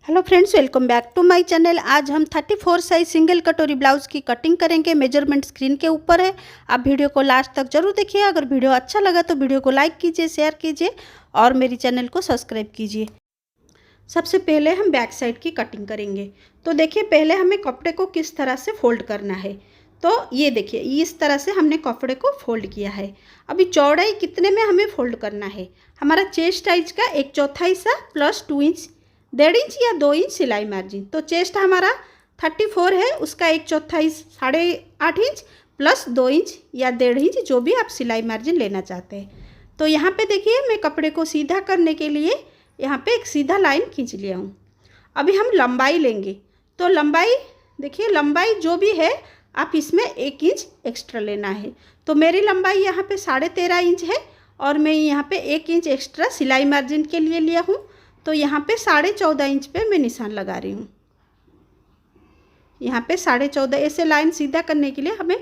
Hello friends, welcome back to my channel. आज हम 34 size single कटोरी ब्लाउज़ की कटिंग करेंगे। मेजरमेंट स्क्रीन के ऊपर है, आप वीडियो को लास्ट तक जरूर देखिए। अगर वीडियो अच्छा लगा तो वीडियो को लाइक कीजिए, शेयर कीजिए और मेरी चैनल को सब्सक्राइब कीजिए। सबसे पहले हम बैक साइड की कटिंग करेंगे। तो देखिए, पहले हमें कपड़े को किस तरह से फोल्ड करना है। तो ये देखिए, इस तरह से हमने कपड़े को फोल्ड किया है। अभी चौड़ाई कितने में हमें फोल्ड करना है? हमारा चेस्ट साइज का 1/4 हिस्सा प्लस 2 इंच, 1.5 इंच या 2 इंच सिलाई मार्जिन। तो चेस्ट हमारा 34 है, उसका 1/4 8.5 इंच प्लस 2 इंच या 1.5 इंच, जो भी आप सिलाई मार्जिन लेना चाहते हैं। तो यहाँ पे देखिए, मैं कपड़े को सीधा करने के लिए यहाँ पे एक सीधा लाइन खींच लिया हूँ। अभी हम लंबाई लेंगे। तो लंबाई देखिए, लंबाई जो भी है आप इसमें 1 इंच एक्स्ट्रा लेना है। तो मेरी लंबाई यहाँ पे 13.5 इंच है और मैं यहाँ पे 1 इंच एक्स्ट्रा सिलाई मार्जिन के लिए लिया हूँ। तो यहाँ पे 14.5 इंच पे मैं निशान लगा रही हूँ। यहाँ पे 14.5 ऐसे लाइन सीधा करने के लिए हमें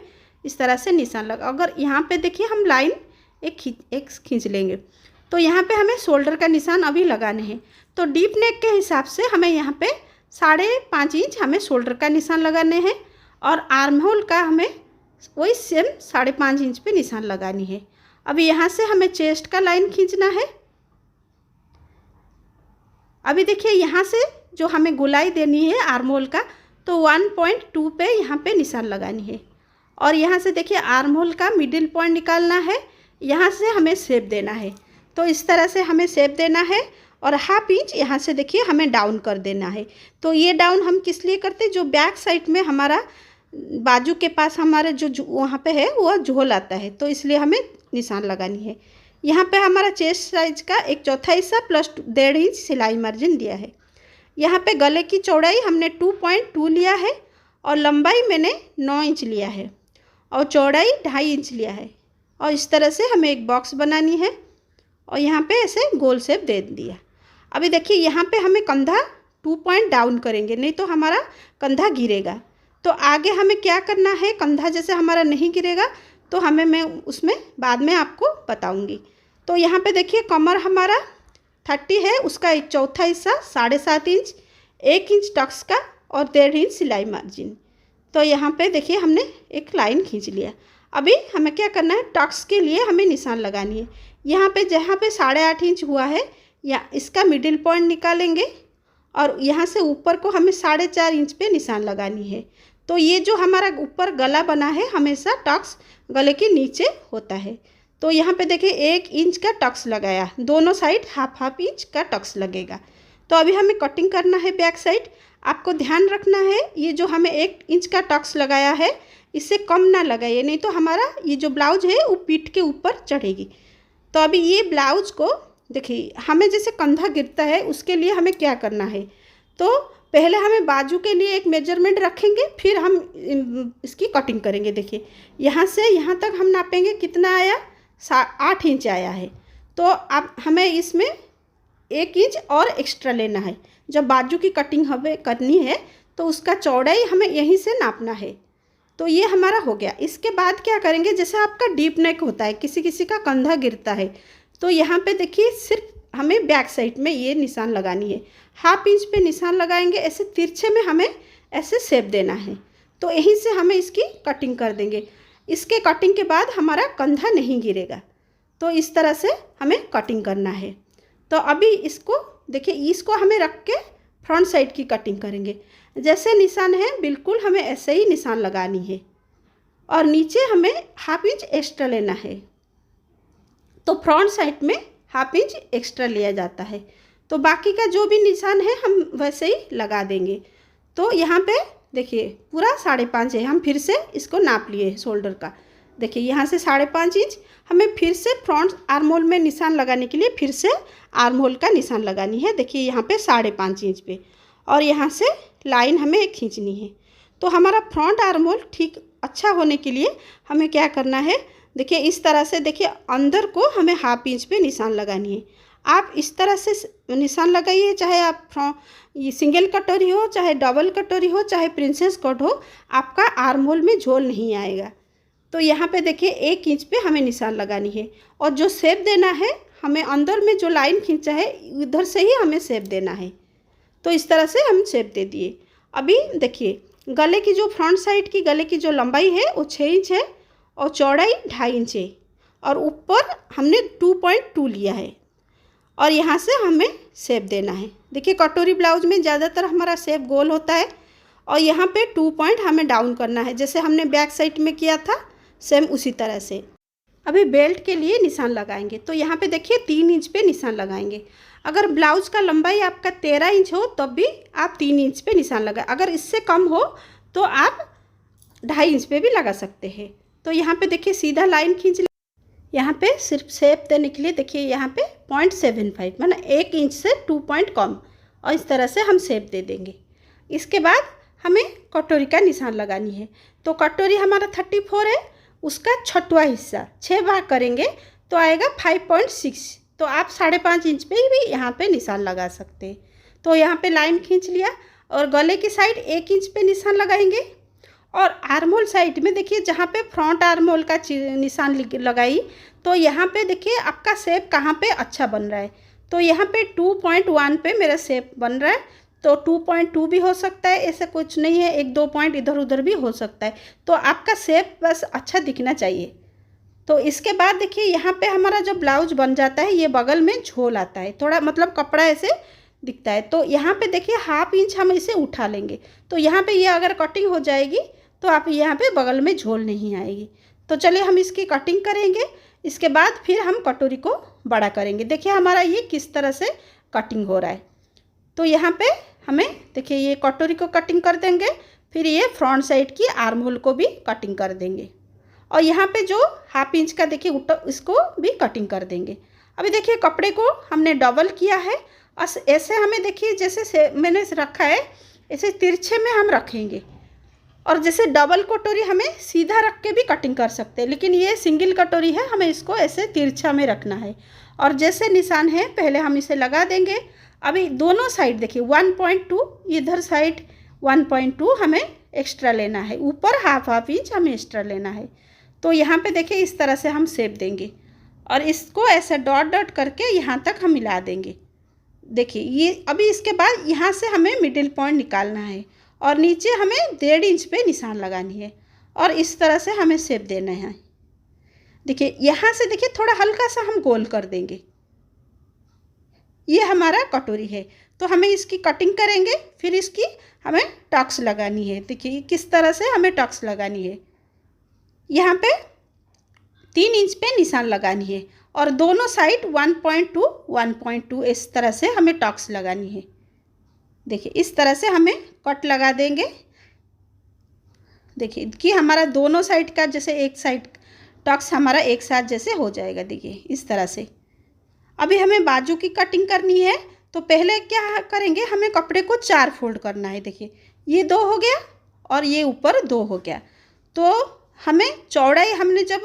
इस तरह से निशान लगा। अगर यहाँ पे देखिए, हम लाइन एक खींच लेंगे। तो यहाँ पे हमें शोल्डर का निशान अभी लगाने हैं। तो डीप नेक के हिसाब से हमें यहाँ पे 5.5 इंच हमें शोल्डर का निशान लगाने हैं और आर्म होल का हमें वही सेम 5.5 इंच पे निशान लगानी है। अभी यहाँ से हमें चेस्ट का लाइन खींचना है। अभी देखिए, यहाँ से जो हमें गोलाई देनी है आर्म होल का, तो 1.2 पे यहाँ पे निशान लगानी है। और यहाँ से देखिए, आर्म होल का मिडिल पॉइंट निकालना है, यहाँ से हमें शेप देना है। तो इस तरह से हमें शेप देना है और 1/2 इंच यहाँ से देखिए हमें डाउन कर देना है। तो ये डाउन हम किस लिए करते हैं? जो बैक साइड में हमारा बाजू के पास हमारे जो वहाँ पे है वो झोल आता है, तो इसलिए हमें निशान लगानी है। यहाँ पे हमारा चेस्ट साइज का 1/4 हिस्सा प्लस 1.5 इंच सिलाई मार्जिन दिया है। यहाँ पे गले की चौड़ाई हमने 2.2 लिया है और लंबाई मैंने 9 इंच लिया है और चौड़ाई 2.5 इंच लिया है। और इस तरह से हमें एक बॉक्स बनानी है और यहाँ पे ऐसे गोल शेप दे दिया। अभी देखिए, यहाँ पे हमें कंधा 2 पॉइंट डाउन करेंगे, नहीं तो हमारा कंधा गिरेगा। तो आगे हमें क्या करना है, कंधा जैसे हमारा नहीं गिरेगा तो मैं उसमें बाद में आपको बताऊंगी। तो यहाँ पे देखिए, कमर हमारा 30 है, उसका 1/4 हिस्सा 7.5 इंच, 1 इंच टक्स का और 1.5 इंच सिलाई मार्जिन। तो यहाँ पे देखिए, हमने एक लाइन खींच लिया। अभी हमें क्या करना है, टक्स के लिए हमें निशान लगानी है। यहाँ पे जहाँ पे 8.5 इंच हुआ है, या इसका मिडिल पॉइंट निकालेंगे और यहाँ से ऊपर को हमें 4.5 इंच पे निशान लगानी है। तो ये जो हमारा ऊपर गला बना है, हमेशा टक्स गले के नीचे होता है। तो यहाँ पे देखिए, 1 इंच का टक्स लगाया, दोनों साइड 1/2 इंच का टक्स लगेगा। तो अभी हमें कटिंग करना है बैक साइड। आपको ध्यान रखना है, ये जो हमें 1 इंच का टक्स लगाया है, इससे कम ना लगाइए, नहीं तो हमारा ये जो ब्लाउज है वो पीठ के ऊपर चढ़ेगी। तो अभी ये ब्लाउज को देखिए, हमें जैसे कंधा गिरता है उसके लिए हमें क्या करना है, तो पहले हमें बाजू के लिए एक मेजरमेंट रखेंगे, फिर हम इसकी कटिंग करेंगे। देखिए, यहाँ से यहाँ तक हम नापेंगे, कितना आया, 8 इंच आया है। तो अब हमें इसमें 1 इंच और एक्स्ट्रा लेना है। जब बाजू की कटिंग हमें करनी है तो उसका चौड़ाई हमें यहीं से नापना है। तो ये हमारा हो गया। इसके बाद क्या करेंगे, जैसे आपका डीप नेक होता है, किसी किसी का कंधा गिरता है, तो यहाँ पे देखिए, सिर्फ हमें बैक साइड में ये निशान लगानी है। 1/2 इंच पे निशान लगाएंगे, ऐसे तिरछे में हमें ऐसे शेप देना है। तो यहीं से हमें इसकी कटिंग कर देंगे। इसके कटिंग के बाद हमारा कंधा नहीं गिरेगा। तो इस तरह से हमें कटिंग करना है। तो अभी इसको देखिए, इसको हमें रख के फ्रंट साइड की कटिंग करेंगे। जैसे निशान है बिल्कुल हमें ऐसे ही निशान लगानी है और नीचे हमें 1/2 इंच एक्स्ट्रा लेना है। तो फ्रंट साइड में 1/2 इंच एक्स्ट्रा लिया जाता है। तो बाकी का जो भी निशान है हम वैसे ही लगा देंगे। तो यहाँ पे देखिए, पूरा 5.5 है। हम फिर से इसको नाप लिए शोल्डर का। देखिए, यहाँ से 5.5 इंच हमें फिर से फ्रंट आर्म होल में निशान लगाने के लिए फिर से आर्म होल का निशान लगानी है। देखिए, यहाँ पे 5.5 इंच पे, और यहाँ से लाइन हमें एक खींचनी है। तो हमारा फ्रंट आर्म होल ठीक अच्छा होने के लिए हमें क्या करना है, देखिए इस तरह से, देखिए अंदर को हमें 1/2 इंच पे निशान लगानी है। आप इस तरह से निशान लगाइए, चाहे आप ये सिंगल कटोरी हो, चाहे डबल कटोरी हो, चाहे प्रिंसेस कट हो, आपका आर्म होल में झोल नहीं आएगा। तो यहाँ पे देखिए, 1 इंच पे हमें निशान लगानी है और जो शेप देना है, हमें अंदर में जो लाइन खींचा है उधर से ही हमें शेप देना है। तो इस तरह से हम शेप दे दिए। अभी देखिए गले की जो फ्रंट साइड की गले की जो लंबाई है वो 6 इंच है और चौड़ाई 2.5 इंच है और ऊपर हमने 2.2 लिया है और यहाँ से हमें शेप देना है। देखिए कटोरी ब्लाउज में ज़्यादातर हमारा शेप गोल होता है और यहाँ पे 2 पॉइंट हमें डाउन करना है, जैसे हमने बैक साइड में किया था सेम उसी तरह से। अभी बेल्ट के लिए निशान लगाएंगे, तो यहाँ पे देखिए 3 इंच पे निशान लगाएंगे। अगर ब्लाउज का लंबाई आपका 13 इंच हो तब भी आप 3 इंच पे निशान लगाएं, अगर इससे कम हो तो आप 2.5 इंच पे भी लगा सकते हैं। तो यहाँ पे देखिए सीधा लाइन खींच ले। यहाँ पे सिर्फ शेप देने के लिए देखिए यहाँ पे 0.75 मतलब 1 इंच से 2 पॉइंट कम, और इस तरह से हम शेप दे देंगे। इसके बाद हमें कटोरी का निशान लगानी है। तो कटोरी हमारा 34 है, उसका 6वां हिस्सा 6 भाग करेंगे तो आएगा 5.6। तो आप 5.5 इंच पे भी यहाँ पे निशान लगा सकते हैं। तो यहाँ पे लाइन खींच लिया और गले की साइड 1 इंच पे निशान लगाएंगे और आर्महोल साइड में देखिए जहाँ पे फ्रंट आर्महोल का निशान लगाई तो यहाँ पे देखिए आपका शेप कहाँ पे अच्छा बन रहा है। तो यहाँ पे 2.1 पे मेरा शेप बन रहा है, तो 2.2 भी हो सकता है, ऐसा कुछ नहीं है, 1-2 पॉइंट इधर उधर भी हो सकता है। तो आपका शेप बस अच्छा दिखना चाहिए। तो इसके बाद देखिए यहाँ पे हमारा जो ब्लाउज बन जाता है ये बगल में झोल आता है, थोड़ा मतलब कपड़ा ऐसे दिखता है। तो यहाँ पे देखिए 1/2 इंच हम इसे उठा लेंगे। तो यहाँ पे ये अगर कटिंग हो जाएगी तो आप यहाँ पे बगल में झोल नहीं आएगी। तो चलिए हम इसकी कटिंग करेंगे, इसके बाद फिर हम कटोरी को बड़ा करेंगे। देखिए हमारा ये किस तरह से कटिंग हो रहा है। तो यहाँ पे हमें देखिए ये कटोरी को कटिंग कर देंगे, फिर ये फ्रंट साइड की आर्म होल को भी कटिंग कर देंगे और यहाँ पे जो 1/2 इंच का देखिए इसको भी कटिंग कर देंगे। अभी देखिए कपड़े को हमने डबल किया है और ऐसे हमें देखिए जैसे मैंने रखा है ऐसे तिरछे में हम रखेंगे, और जैसे डबल कटोरी हमें सीधा रख के भी कटिंग कर सकते हैं, लेकिन ये सिंगल कटोरी है, हमें इसको ऐसे तिरछा में रखना है। और जैसे निशान है पहले हम इसे लगा देंगे। अभी दोनों साइड देखिए 1.2, इधर साइड 1.2 हमें एक्स्ट्रा लेना है, ऊपर 1/2 इंच हमें एक्स्ट्रा लेना है। तो यहाँ पे देखिए इस तरह से हम शेप देंगे और इसको ऐसे डॉट डॉट करके यहाँ तक हम मिला देंगे। देखिए ये अभी इसके बाद यहाँ से हमें मिडिल पॉइंट निकालना है और नीचे हमें 1.5 इंच पे निशान लगानी है और इस तरह से हमें शेप देना है। देखिए यहाँ से देखिए थोड़ा हल्का सा हम गोल कर देंगे। ये हमारा कटोरी है, तो हमें इसकी कटिंग करेंगे, फिर इसकी हमें टक्स लगानी है। देखिए किस तरह से हमें टक्स लगानी है। यहाँ पे 3 इंच पे निशान लगानी है और दोनों साइड 1.2 इस तरह से हमें टक्स लगानी है। देखिए इस तरह से हमें कट लगा देंगे। देखिए कि हमारा दोनों साइड का जैसे एक साइड टक्स हमारा एक साथ जैसे हो जाएगा। देखिए इस तरह से। अभी हमें बाजू की कटिंग करनी है, तो पहले क्या करेंगे, हमें कपड़े को 4 फोल्ड करना है। देखिए ये 2 हो गया और ये ऊपर 2 हो गया। तो हमें चौड़ाई, हमने जब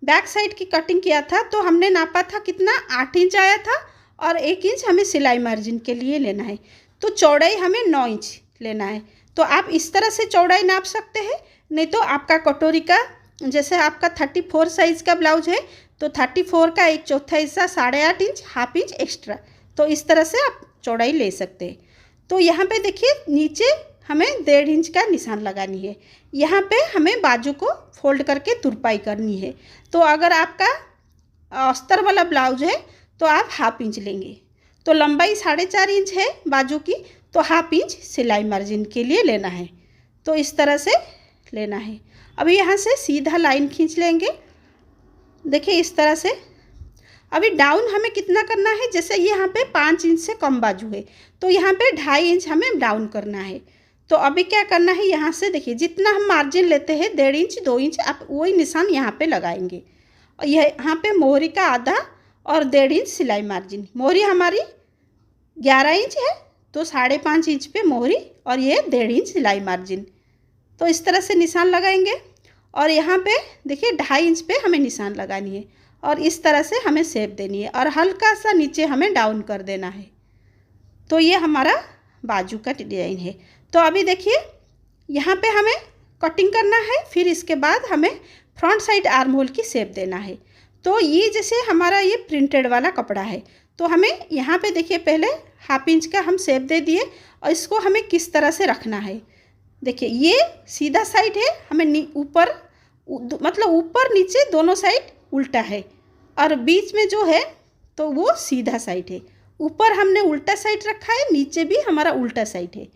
बैक साइड की कटिंग किया था तो हमने नापा था कितना, 8 इंच आया था और 1 इंच हमें सिलाई मार्जिन के लिए लेना है। तो चौड़ाई हमें 9 इंच लेना है। तो आप इस तरह से चौड़ाई नाप सकते हैं, नहीं तो आपका कटोरी का जैसे आपका 34 साइज़ का ब्लाउज है तो 34 का 1/4 हिस्सा 8.5 इंच, 1/2 इंच एक्स्ट्रा, तो इस तरह से आप चौड़ाई ले सकते हैं। तो यहाँ पे देखिए नीचे हमें 1.5 इंच का निशान लगानी है। यहाँ पे हमें बाजू को फोल्ड करके तुरपाई करनी है। तो अगर आपका अस्तर वाला ब्लाउज है तो आप 1/2 इंच लेंगे। तो लंबाई 4.5 इंच है बाजू की, तो 1/2 इंच सिलाई मार्जिन के लिए लेना है। तो इस तरह से लेना है। अभी यहाँ से सीधा लाइन खींच लेंगे। देखिए इस तरह से। अभी डाउन हमें कितना करना है, जैसे यहाँ पे 5 इंच से कम बाजू है तो यहाँ पे 2.5 इंच हमें डाउन करना है। तो अभी क्या करना है, यहाँ से देखिए जितना हम मार्जिन लेते हैं 1.5 इंच 2 इंच, आप वही निशान यहाँ पे लगाएंगे। और यह यहाँ पे मोहरी का आधा और 1.5 इंच सिलाई मार्जिन। मोहरी हमारी 11 इंच है तो 5.5 इंच पे मोहरी और ये 1.5 इंच सिलाई मार्जिन। तो इस तरह से निशान लगाएंगे और यहाँ पे देखिए 2.5 इंच पे हमें निशान लगानी है और इस तरह से हमें शेप देनी है और हल्का सा नीचे हमें डाउन कर देना है। तो ये हमारा बाजू का डिजाइन है। तो अभी देखिए यहाँ पे हमें कटिंग करना है, फिर इसके बाद हमें फ्रंट साइड आर्म होल की शेप देना है। तो ये जैसे हमारा ये प्रिंटेड वाला कपड़ा है तो हमें यहाँ पे देखिए पहले 1/2 इंच का हम शेप दे दिए और इसको हमें किस तरह से रखना है। देखिए ये सीधा साइड है, हमें ऊपर मतलब ऊपर नीचे दोनों साइड उल्टा है, और बीच में जो है तो वो सीधा साइड है। ऊपर हमने उल्टा साइड रखा है, नीचे भी हमारा उल्टा साइड है।